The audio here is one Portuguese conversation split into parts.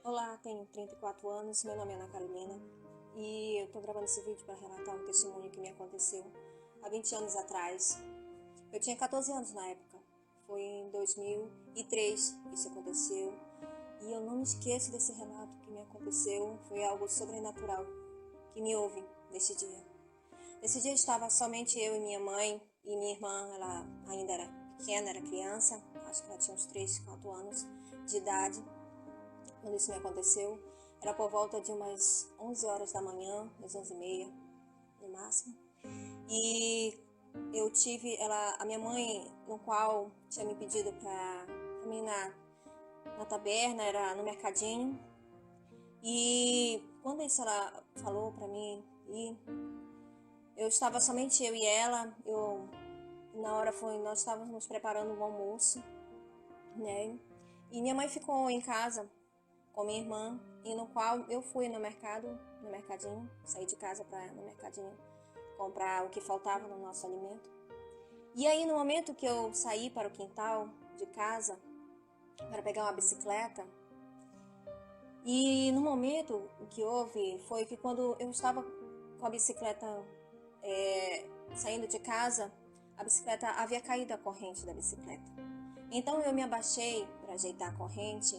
Olá, tenho 34 anos, meu nome é Ana Carolina e eu estou gravando esse vídeo para relatar um testemunho que me aconteceu há 20 anos atrás. Eu tinha 14 anos na época, foi em 2003 que isso aconteceu e eu não me esqueço desse relato que me aconteceu, foi algo sobrenatural que me houve nesse dia. Nesse dia estava somente eu e minha mãe e minha irmã, ela ainda era pequena, era criança, acho que ela tinha uns 3, 4 anos de idade. Quando isso me aconteceu, era por volta de umas 11 horas da manhã, umas 11h30 no máximo. E eu tive, a minha mãe, no qual tinha me pedido para mim na taberna, era no mercadinho. E quando isso ela falou para mim, eu estava somente eu e ela, na hora nós estávamos preparando um almoço, né? E minha mãe ficou em casa com minha irmã, e no qual eu fui no mercadinho, saí de casa para ir no mercadinho comprar o que faltava no nosso alimento. E aí, no momento que eu saí para o quintal de casa para pegar uma bicicleta, e no momento que houve foi que quando eu estava com a bicicleta saindo de casa, a bicicleta havia caído a corrente da bicicleta. Então eu me abaixei para ajeitar a corrente.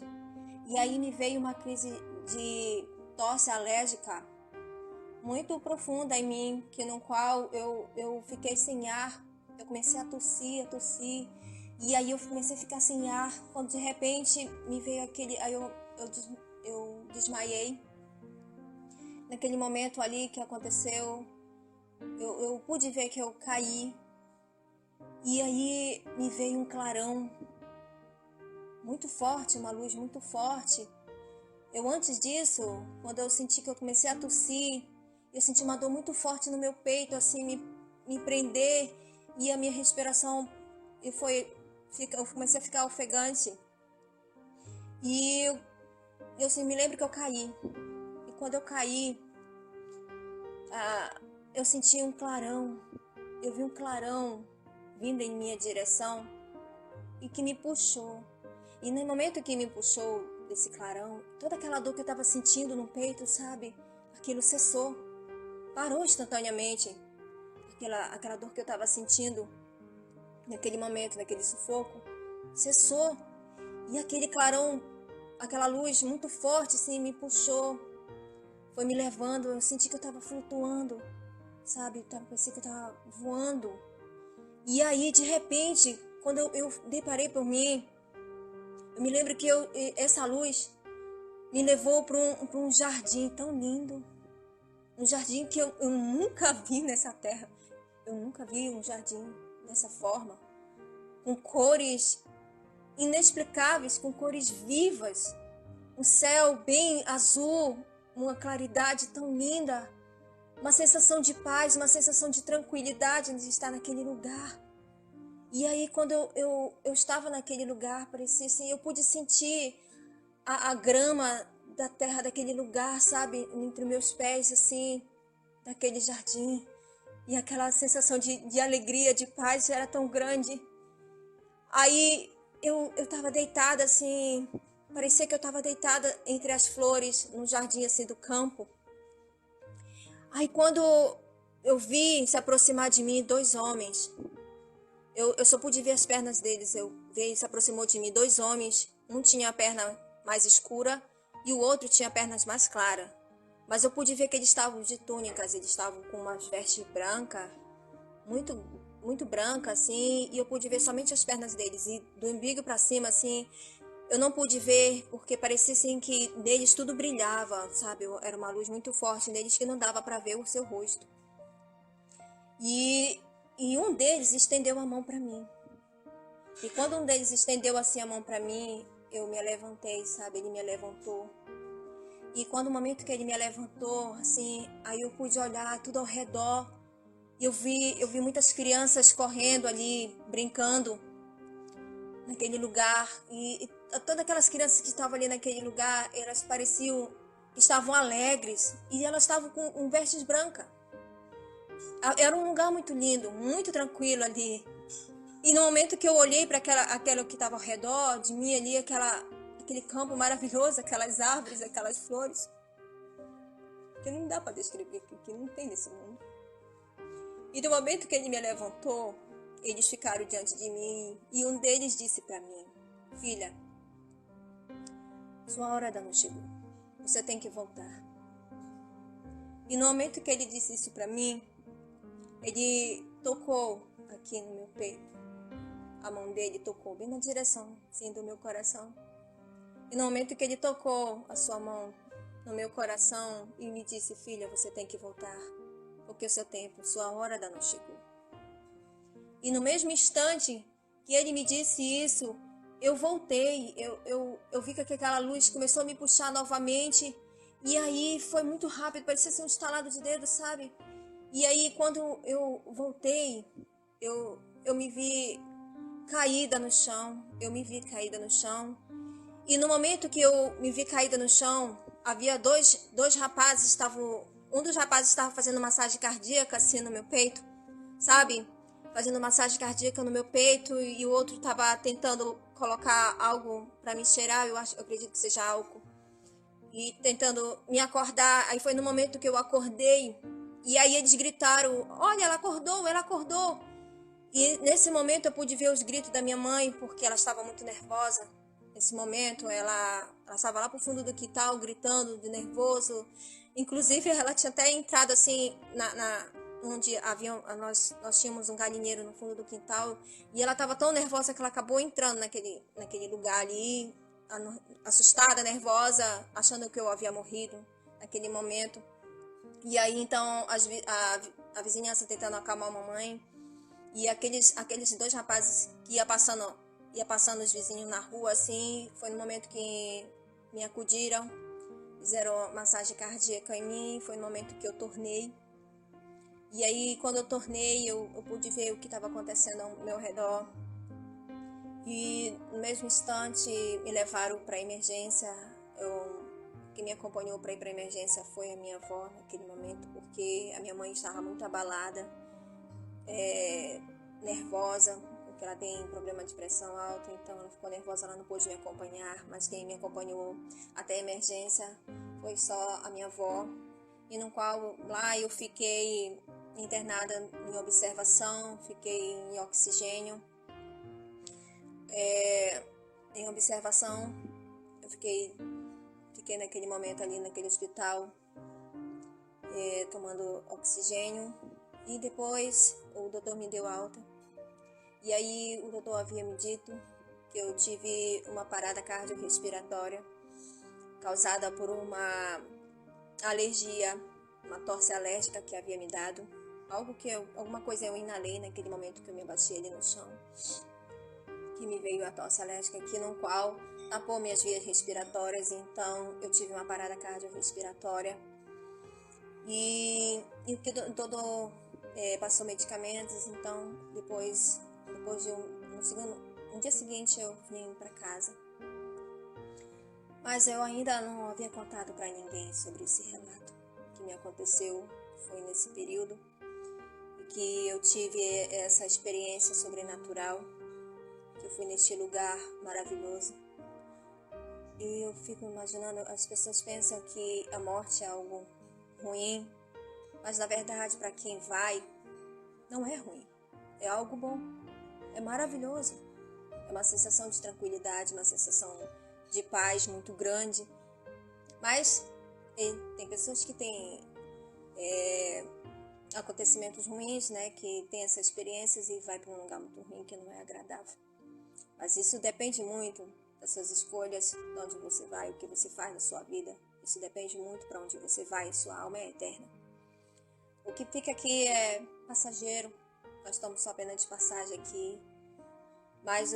E aí me veio uma crise de tosse alérgica muito profunda em mim, no qual eu fiquei sem ar, eu comecei a tossir, e aí eu comecei a ficar sem ar, quando de repente me veio aí eu desmaiei. Naquele momento ali que aconteceu, eu pude ver que eu caí, e aí me veio um clarão muito forte, uma luz muito forte. Antes disso, quando eu senti que eu comecei a tossir, eu senti uma dor muito forte no meu peito, assim, me prender, e a minha respiração, eu comecei a ficar ofegante. E eu assim, me lembro que eu caí. E quando eu caí, eu senti um clarão, eu vi um clarão vindo em minha direção e que me puxou. E no momento que me puxou desse clarão, toda aquela dor que eu estava sentindo no peito, sabe? Aquilo cessou, parou instantaneamente. Aquela dor que eu estava sentindo naquele momento, naquele sufoco, cessou. E aquele clarão, aquela luz muito forte, assim, me puxou, foi me levando. Eu senti que eu estava flutuando, sabe? Parecia que eu estava voando. E aí, de repente, quando eu deparei por mim, eu me lembro que essa luz me levou para um jardim tão lindo. Um jardim que eu nunca vi nessa terra. Eu nunca vi um jardim dessa forma. Com cores inexplicáveis, com cores vivas. Um céu bem azul, uma claridade tão linda. Uma sensação de paz, uma sensação de tranquilidade de estar naquele lugar. E aí, quando eu estava naquele lugar, parecia assim, eu pude sentir a grama da terra daquele lugar, sabe? Entre meus pés, assim, daquele jardim. E aquela sensação de alegria, de paz era tão grande. Aí eu estava deitada, assim, parecia que eu estava deitada entre as flores, no jardim, assim, do campo. Aí quando eu vi se aproximar de mim 2 homens, eu só pude ver as pernas deles. Se aproximou de mim 2 homens. Um tinha a perna mais escura e o outro tinha pernas mais claras. Mas eu pude ver que eles estavam de túnicas, eles estavam com uma veste branca, muito, muito branca, assim, e eu pude ver somente as pernas deles. E do umbigo para cima, assim, eu não pude ver, porque parecia assim que neles tudo brilhava, sabe? Era uma luz muito forte neles que não dava para ver o seu rosto. E um deles estendeu a mão para mim. E quando um deles estendeu assim a mão para mim, eu me levantei, sabe? Ele me levantou. E quando o momento que ele me levantou, assim, aí eu pude olhar tudo ao redor. Eu vi muitas crianças correndo ali, brincando naquele lugar. E todas aquelas crianças que estavam ali naquele lugar, elas pareciam que estavam alegres. E elas estavam com vestes brancas. Era um lugar muito lindo, muito tranquilo ali. E no momento que eu olhei para aquela que estava ao redor de mim ali, aquele campo maravilhoso, aquelas árvores, aquelas flores, que não dá para descrever, que não tem nesse mundo. E do momento que ele me levantou, eles ficaram diante de mim e um deles disse para mim: filha, sua hora ainda não chegou, você tem que voltar. E no momento que ele disse isso para mim, ele tocou aqui no meu peito. A mão dele tocou bem na direção, sim, do meu coração. E no momento que ele tocou a sua mão no meu coração e me disse: filha, você tem que voltar, porque o seu tempo, sua hora ainda não chegou. E no mesmo instante que ele me disse isso, eu voltei, eu vi que aquela luz começou a me puxar novamente. E aí foi muito rápido, parecia ser um estalar de dedo, sabe? E aí quando eu voltei, eu me vi caída no chão, E no momento que eu me vi caída no chão, havia dois rapazes, um dos rapazes estava fazendo massagem cardíaca assim no meu peito, sabe? Fazendo massagem cardíaca no meu peito, e o outro estava tentando colocar algo para me cheirar, eu acredito que seja álcool, e tentando me acordar. Aí foi no momento que eu acordei, e aí eles gritaram: olha, ela acordou, ela acordou. E nesse momento eu pude ver os gritos da minha mãe, porque ela estava muito nervosa. Nesse momento ela estava lá pro fundo do quintal gritando de nervoso. Inclusive ela tinha até entrado assim onde nós tínhamos um galinheiro no fundo do quintal, e ela estava tão nervosa que ela acabou entrando naquele lugar ali, assustada, nervosa, achando que eu havia morrido naquele momento. E aí então a vizinhança tentando acalmar a mamãe. E aqueles dois rapazes que ia passando os vizinhos na rua, assim, foi no momento que me acudiram, fizeram massagem cardíaca em mim, foi no momento que eu tornei. E aí, quando eu tornei, eu pude ver o que estava acontecendo ao meu redor. E no mesmo instante, me levaram para a emergência. Quem me acompanhou para ir para a emergência foi a minha avó naquele momento, porque a minha mãe estava muito abalada, nervosa, porque ela tem problema de pressão alta, então ela ficou nervosa, ela não pôde me acompanhar, mas quem me acompanhou até a emergência foi só a minha avó, e no qual lá eu fiquei internada em observação, fiquei em oxigênio, em observação, eu fiquei naquele momento ali naquele hospital, tomando oxigênio. E depois o doutor me deu alta. E aí o doutor havia me dito que eu tive uma parada cardiorrespiratória causada por uma alergia, uma tosse alérgica que havia me dado. Alguma coisa eu inalei naquele momento que eu me abati ali no chão, que me veio a tosse alérgica aqui, no qual tapou minhas vias respiratórias. Então eu tive uma parada cardiorrespiratória. E o que o doutor passou medicamentos. Então depois de no dia seguinte eu vim para casa, mas eu ainda não havia contado para ninguém sobre esse relato que me aconteceu. Foi nesse período que eu tive essa experiência sobrenatural, que eu fui neste lugar maravilhoso. E eu fico imaginando, as pessoas pensam que a morte é algo ruim, mas na verdade, para quem vai, não é ruim, é algo bom, é maravilhoso, é uma sensação de tranquilidade, uma sensação de paz muito grande. Mas tem pessoas que têm acontecimentos ruins, né, que tem essas experiências e vai para um lugar muito ruim, que não é agradável. Mas isso depende muito das suas escolhas, de onde você vai, o que você faz na sua vida. Isso depende muito para onde você vai, sua alma é eterna. O que fica aqui é passageiro, nós estamos só apenas de passagem aqui. Mas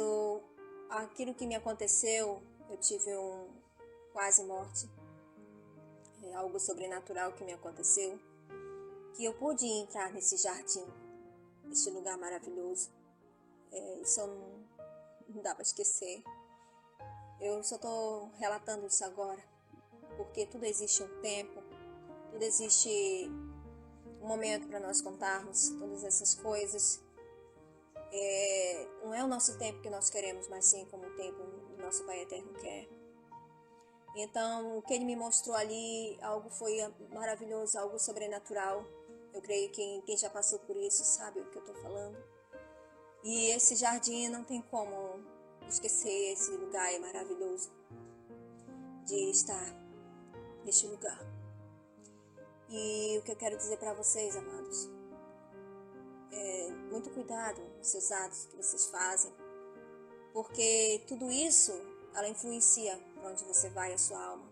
aquilo que me aconteceu, eu tive quase morte, algo sobrenatural que me aconteceu, que eu pude entrar nesse jardim, nesse lugar maravilhoso. Isso eu não dá para esquecer. Eu só estou relatando isso agora, porque tudo existe um tempo, tudo existe um momento para nós contarmos todas essas coisas. Não é o nosso tempo que nós queremos, mas sim como o tempo do nosso Pai Eterno quer. Então, o que ele me mostrou ali, algo foi maravilhoso, algo sobrenatural. Eu creio que quem já passou por isso sabe o que eu estou falando. E esse jardim não tem como esquecer, esse lugar é maravilhoso de estar neste lugar. E o que eu quero dizer para vocês, amados, é muito cuidado nos seus atos que vocês fazem, porque tudo isso, ela influencia para onde você vai, a sua alma,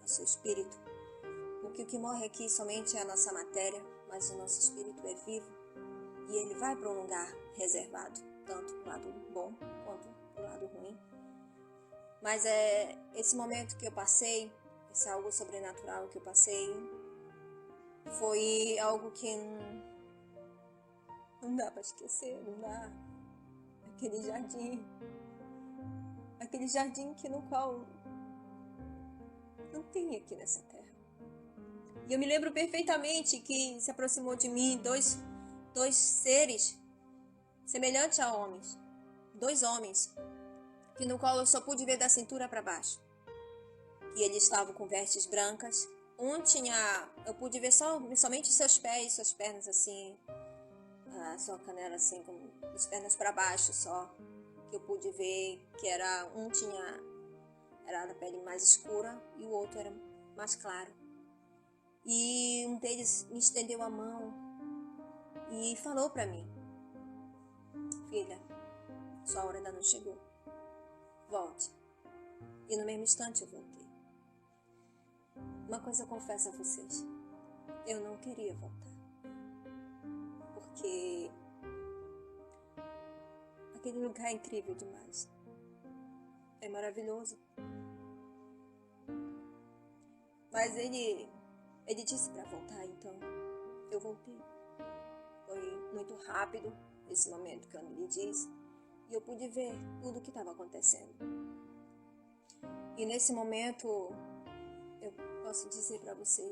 o seu espírito. Porque o que morre aqui somente é a nossa matéria, mas o nosso espírito é vivo e ele vai para um lugar reservado, tanto para o lado bom quanto para o lado ruim. Mas esse momento que eu passei, esse algo sobrenatural que eu passei, foi algo que não dá para esquecer, não dá. Aquele jardim que no qual não tem aqui nessa terra. E eu me lembro perfeitamente que se aproximou de mim dois seres semelhantes a homens, 2 homens, que no qual eu só pude ver da cintura para baixo. E eles estavam com vestes brancas. Eu pude ver somente seus pés, suas pernas assim, a sua canela assim, com as pernas para baixo só, que eu pude ver que era da pele mais escura e o outro era mais claro. E um deles me estendeu a mão e falou para mim: filha, sua hora ainda não chegou, volte. E no mesmo instante eu voltei. Uma coisa eu confesso a vocês, eu não queria voltar, porque aquele lugar é incrível demais, é maravilhoso. Mas ele disse para voltar, então eu voltei. Foi muito rápido esse momento que ele disse, e eu pude ver tudo o que estava acontecendo. E nesse momento, eu posso dizer para você,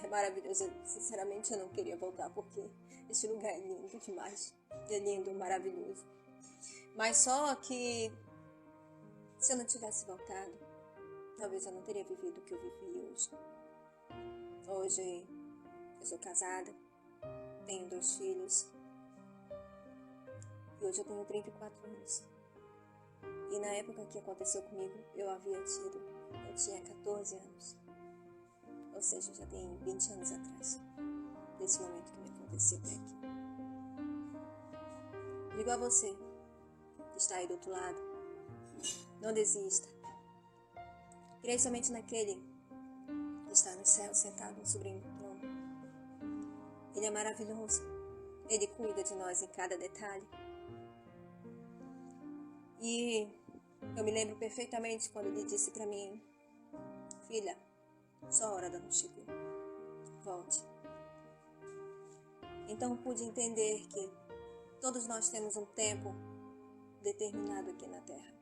é maravilhoso. Sinceramente, eu não queria voltar, porque esse lugar é lindo demais. É lindo, maravilhoso. Mas só que, se eu não tivesse voltado, talvez eu não teria vivido o que eu vivi hoje. Hoje, eu sou casada, tenho 2 filhos, e hoje eu tenho 34 anos. E na época que aconteceu comigo, eu tinha 14 anos. Ou seja, já tem 20 anos atrás, desse momento que me aconteceu até aqui. Digo a você, que está aí do outro lado, não desista. Creia somente naquele que está no céu, sentado no sublime trono. Ele é maravilhoso. Ele cuida de nós em cada detalhe. E eu me lembro perfeitamente quando ele disse para mim: filha, sua hora ainda não chegou, volte. Então pude entender que todos nós temos um tempo determinado aqui na Terra.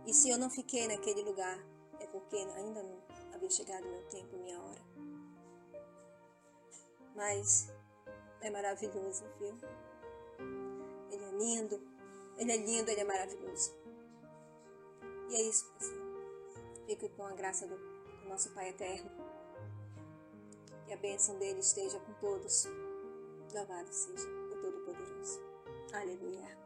E se eu não fiquei naquele lugar, é porque ainda não havia chegado o meu tempo, minha hora. Mas é maravilhoso, viu? Ele é lindo, ele é maravilhoso. E é isso, pessoal. Fico com a graça do nosso Pai Eterno. Que a bênção dele esteja com todos. Louvado seja o Todo-Poderoso. Aleluia.